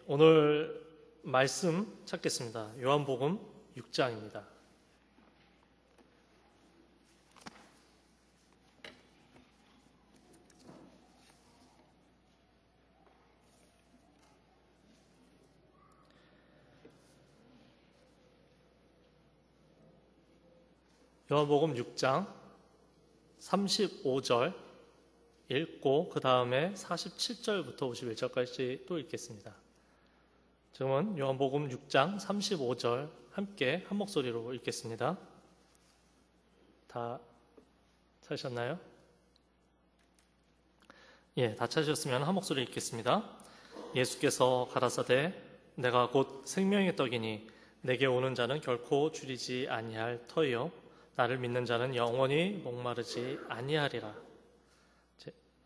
오늘 말씀 찾겠습니다. 요한복음 6장입니다. 요한복음 6장 35절 읽고 그 다음에 47절부터 51절까지 또 읽겠습니다. 지금은 요한복음 6장 35절 함께 한 목소리로 읽겠습니다. 다 찾으셨나요? 다 찾으셨으면 한 목소리 읽겠습니다. 예수께서 가라사대 내가 곧 생명의 떡이니 내게 오는 자는 결코 줄이지 아니할 터이요 나를 믿는 자는 영원히 목마르지 아니하리라.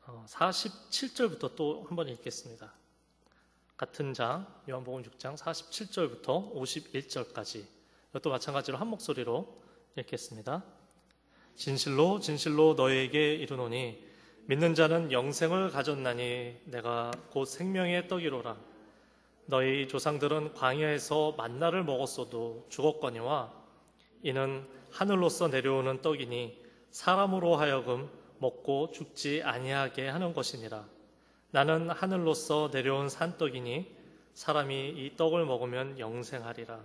47절부터 또 한번 읽겠습니다. 같은 장 요한복음 6장 47절부터 51절까지 이것도 마찬가지로 한 목소리로 읽겠습니다. 진실로 진실로 너희에게 이르노니 믿는 자는 영생을 가졌나니 내가 곧 생명의 떡이로라. 너희 조상들은 광야에서 만나를 먹었어도 죽었거니와 이는 하늘로서 내려오는 떡이니 사람으로 하여금 먹고 죽지 아니하게 하는 것이니라. 나는 하늘로서 내려온 산떡이니 사람이 이 떡을 먹으면 영생하리라.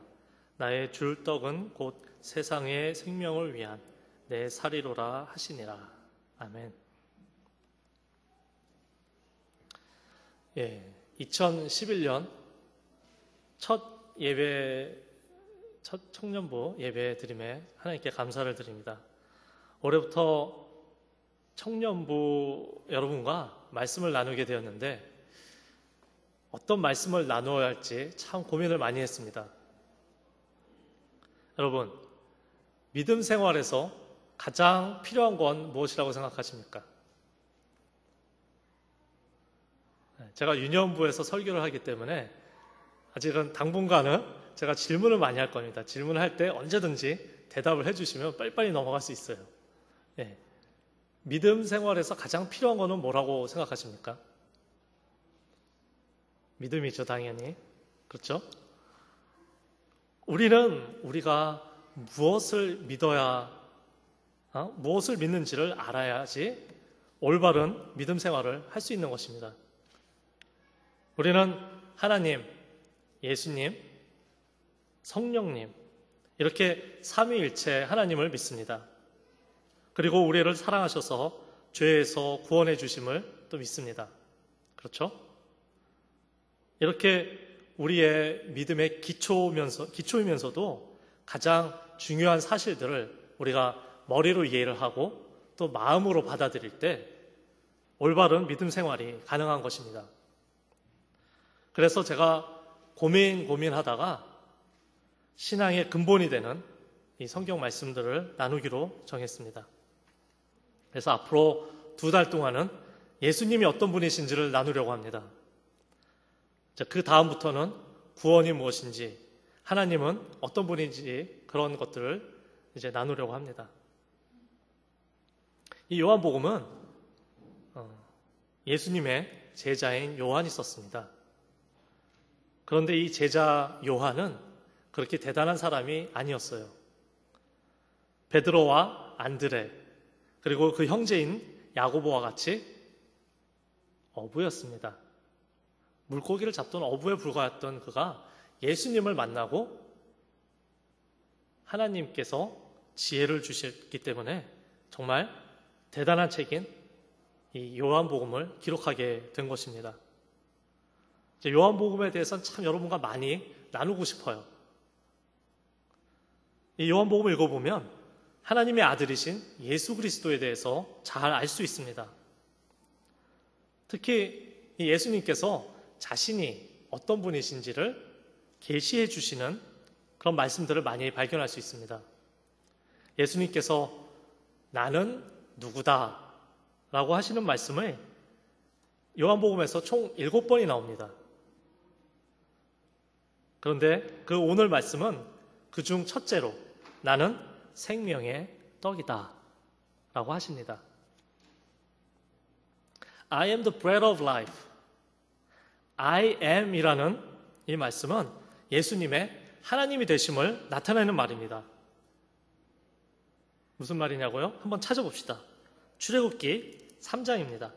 나의 줄 떡은 곧 세상의 생명을 위한 내 살이로라 하시니라. 아멘. 2011년 첫 청년부 예배 드림에 하나님께 감사를 드립니다. 올해부터 청년부 여러분과 말씀을 나누게 되었는데 어떤 말씀을 나누어야 할지 참 고민을 많이 했습니다. 여러분, 믿음 생활에서 가장 필요한 건 무엇이라고 생각하십니까? 제가 유년부에서 설교를 하기 때문에 아직은 당분간은 제가 질문을 많이 할 겁니다. 질문을 할 때 언제든지 대답을 해주시면 빨리빨리 넘어갈 수 있어요. 믿음 생활에서 가장 필요한 거는 뭐라고 생각하십니까? 믿음이죠, 당연히. 그렇죠? 우리가 무엇을 믿어야, 무엇을 믿는지를 알아야지 올바른 믿음 생활을 할 수 있는 것입니다. 우리는 하나님, 예수님, 성령님, 이렇게 삼위일체 하나님을 믿습니다. 그리고 우리를 사랑하셔서 죄에서 구원해 주심을 또 믿습니다. 그렇죠? 이렇게 우리의 믿음의 기초이면서도 가장 중요한 사실들을 우리가 머리로 이해를 하고 또 마음으로 받아들일 때 올바른 믿음 생활이 가능한 것입니다. 그래서 제가 고민하다가 신앙의 근본이 되는 이 성경 말씀들을 나누기로 정했습니다. 그래서 앞으로 2달 동안은 예수님이 어떤 분이신지를 나누려고 합니다. 그 다음부터는 구원이 무엇인지, 하나님은 어떤 분인지 그런 것들을 이제 나누려고 합니다. 이 요한복음은 예수님의 제자인 요한이 썼습니다. 그런데 이 제자 요한은 그렇게 대단한 사람이 아니었어요. 베드로와 안드레 그리고 그 형제인 야고보와 같이 어부였습니다. 물고기를 잡던 어부에 불과했던 그가 예수님을 만나고 하나님께서 지혜를 주셨기 때문에 정말 대단한 책인 이 요한복음을 기록하게 된 것입니다. 요한복음에 대해서는 참 여러분과 많이 나누고 싶어요. 이 요한복음을 읽어보면 하나님의 아들이신 예수 그리스도에 대해서 잘 알 수 있습니다. 특히 이 예수님께서 자신이 어떤 분이신지를 계시해 주시는 그런 말씀들을 많이 발견할 수 있습니다. 예수님께서 나는 누구다 라고 하시는 말씀을 요한복음에서 총 7번이 나옵니다. 그런데 그 오늘 말씀은 그중 첫째로 나는 생명의 떡이다 라고 하십니다. I am the bread of life. I am이라는 이 말씀은 예수님의 하나님이 되심을 나타내는 말입니다. 무슨 말이냐고요? 한번 찾아봅시다. 출애굽기 3장입니다.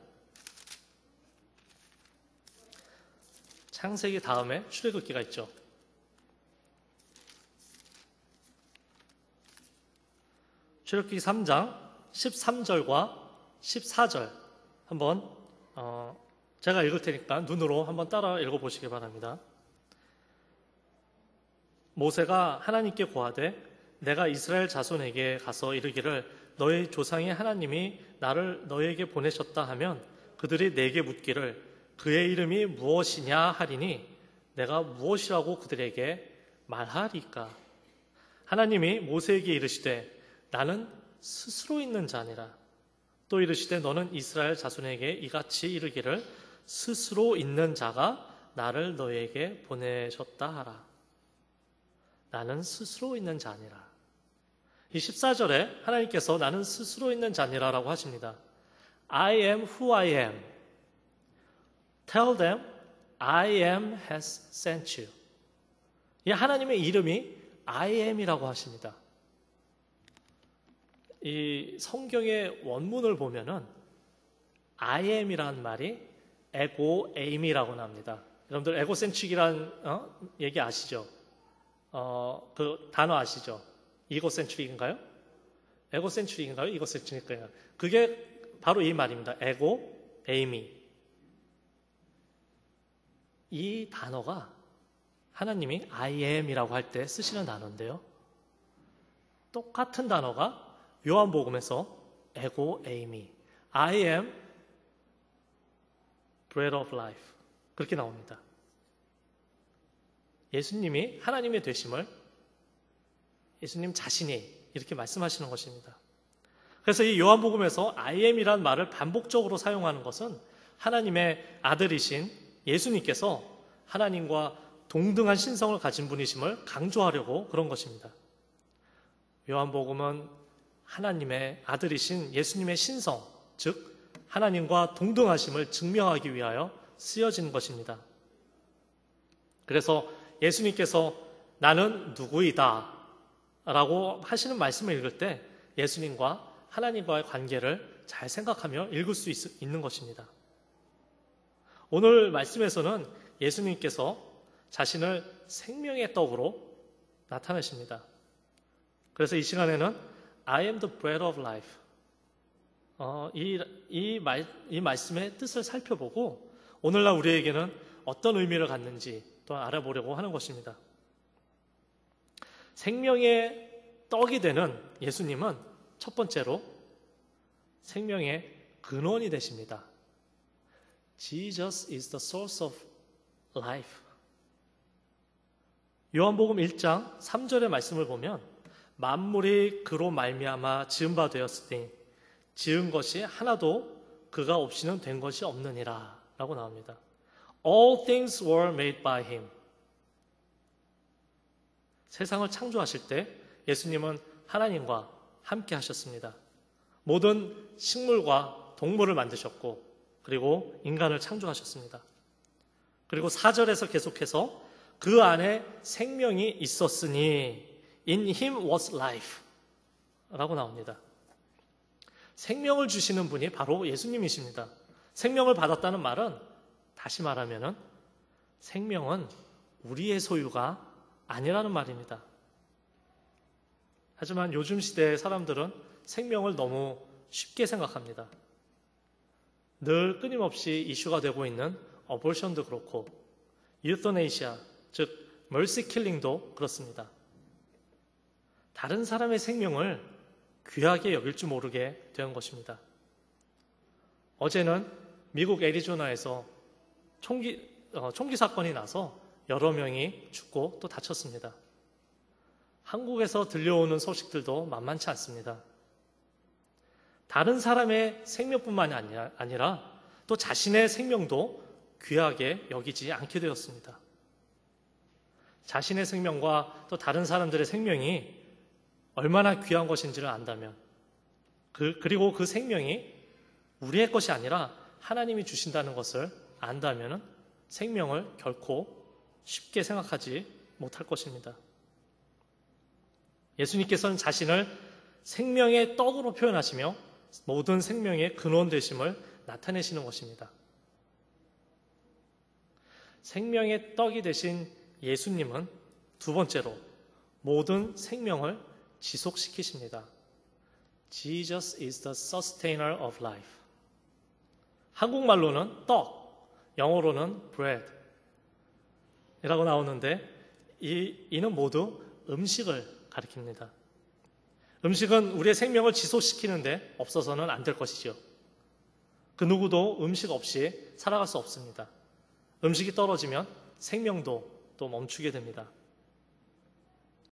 창세기 다음에 출애굽기가 있죠. 출애굽기 3장 13절과 14절 한번 제가 읽을 테니까 눈으로 한번 따라 읽어보시기 바랍니다. 모세가 하나님께 고하되 내가 이스라엘 자손에게 가서 이르기를 너희 조상의 하나님이 나를 너희에게 보내셨다 하면 그들이 내게 묻기를 그의 이름이 무엇이냐 하리니 내가 무엇이라고 그들에게 말하리까. 하나님이 모세에게 이르시되 나는 스스로 있는 자니라. 또 이르시되 너는 이스라엘 자손에게 이같이 이르기를 스스로 있는 자가 나를 너희에게 보내셨다 하라. 나는 스스로 있는 자니라. 이 14절에 하나님께서 나는 스스로 있는 자니라라고 하십니다. I am who I am. Tell them I am has sent you. 이 하나님의 이름이 I am이라고 하십니다. 이 성경의 원문을 보면은 I am이라는 말이 에고 에임이라고 나옵니다. 여러분들 에고센트릭이라는 얘기 아시죠? 그 단어 아시죠? 이고센트릭인가요? 에고센트릭인가요? 이고센트릭인가요? 그게 바로 이 말입니다. 에고 에이미. 이 단어가 하나님이 I am이라고 할 때 쓰시는 단어인데요. 똑같은 단어가 요한복음에서 에고 에이미, I am bread of life 그렇게 나옵니다. 예수님이 하나님의 되심을 예수님 자신이 이렇게 말씀하시는 것입니다. 그래서 이 요한복음에서 I am이라는 말을 반복적으로 사용하는 것은 하나님의 아들이신 예수님께서 하나님과 동등한 신성을 가진 분이심을 강조하려고 그런 것입니다. 요한복음은 하나님의 아들이신 예수님의 신성, 즉 하나님과 동등하심을 증명하기 위하여 쓰여진 것입니다. 그래서 예수님께서 나는 누구이다 라고 하시는 말씀을 읽을 때 예수님과 하나님과의 관계를 잘 생각하며 읽을 수 있는 것입니다. 오늘 말씀에서는 예수님께서 자신을 생명의 떡으로 나타내십니다. 그래서 이 시간에는 I am the bread of life. 이 말씀의 뜻을 살펴보고 오늘날 우리에게는 어떤 의미를 갖는지 또 알아보려고 하는 것입니다. 생명의 떡이 되는 예수님은 첫 번째로 생명의 근원이 되십니다. Jesus is the source of life. 요한복음 1장 3절의 말씀을 보면 만물이 그로 말미암아 지은 바 되었으니 지은 것이 하나도 그가 없이는 된 것이 없느니라 라고 나옵니다. All things were made by him. 세상을 창조하실 때 예수님은 하나님과 함께 하셨습니다. 모든 식물과 동물을 만드셨고 그리고 인간을 창조하셨습니다. 그리고 4절에서 계속해서 그 안에 생명이 있었으니 In him was life 라고 나옵니다. 생명을 주시는 분이 바로 예수님이십니다. 생명을 받았다는 말은 다시 말하면 생명은 우리의 소유가 아니라는 말입니다. 하지만 요즘 시대의 사람들은 생명을 너무 쉽게 생각합니다. 늘 끊임없이 이슈가 되고 있는 어볼션도 그렇고 유토네이시아, 즉 멀시 킬링도 그렇습니다. 다른 사람의 생명을 귀하게 여길 줄 모르게 된 것입니다. 어제는 미국 애리조나에서 총기 사건이 나서 여러 명이 죽고 또 다쳤습니다. 한국에서 들려오는 소식들도 만만치 않습니다. 다른 사람의 생명뿐만이 아니라 또 자신의 생명도 귀하게 여기지 않게 되었습니다. 자신의 생명과 또 다른 사람들의 생명이 얼마나 귀한 것인지를 안다면 그리고 그 생명이 우리의 것이 아니라 하나님이 주신다는 것을 안다면 생명을 결코 쉽게 생각하지 못할 것입니다. 예수님께서는 자신을 생명의 떡으로 표현하시며 모든 생명의 근원 되심을 나타내시는 것입니다. 생명의 떡이 되신 예수님은 두 번째로 모든 생명을 지속시키십니다. Jesus is the sustainer of life. 한국말로는 떡, 영어로는 bread 이라고 나오는데 이는 모두 음식을 가리킵니다. 음식은 우리의 생명을 지속시키는데 없어서는 안 될 것이죠. 그 누구도 음식 없이 살아갈 수 없습니다. 음식이 떨어지면 생명도 또 멈추게 됩니다.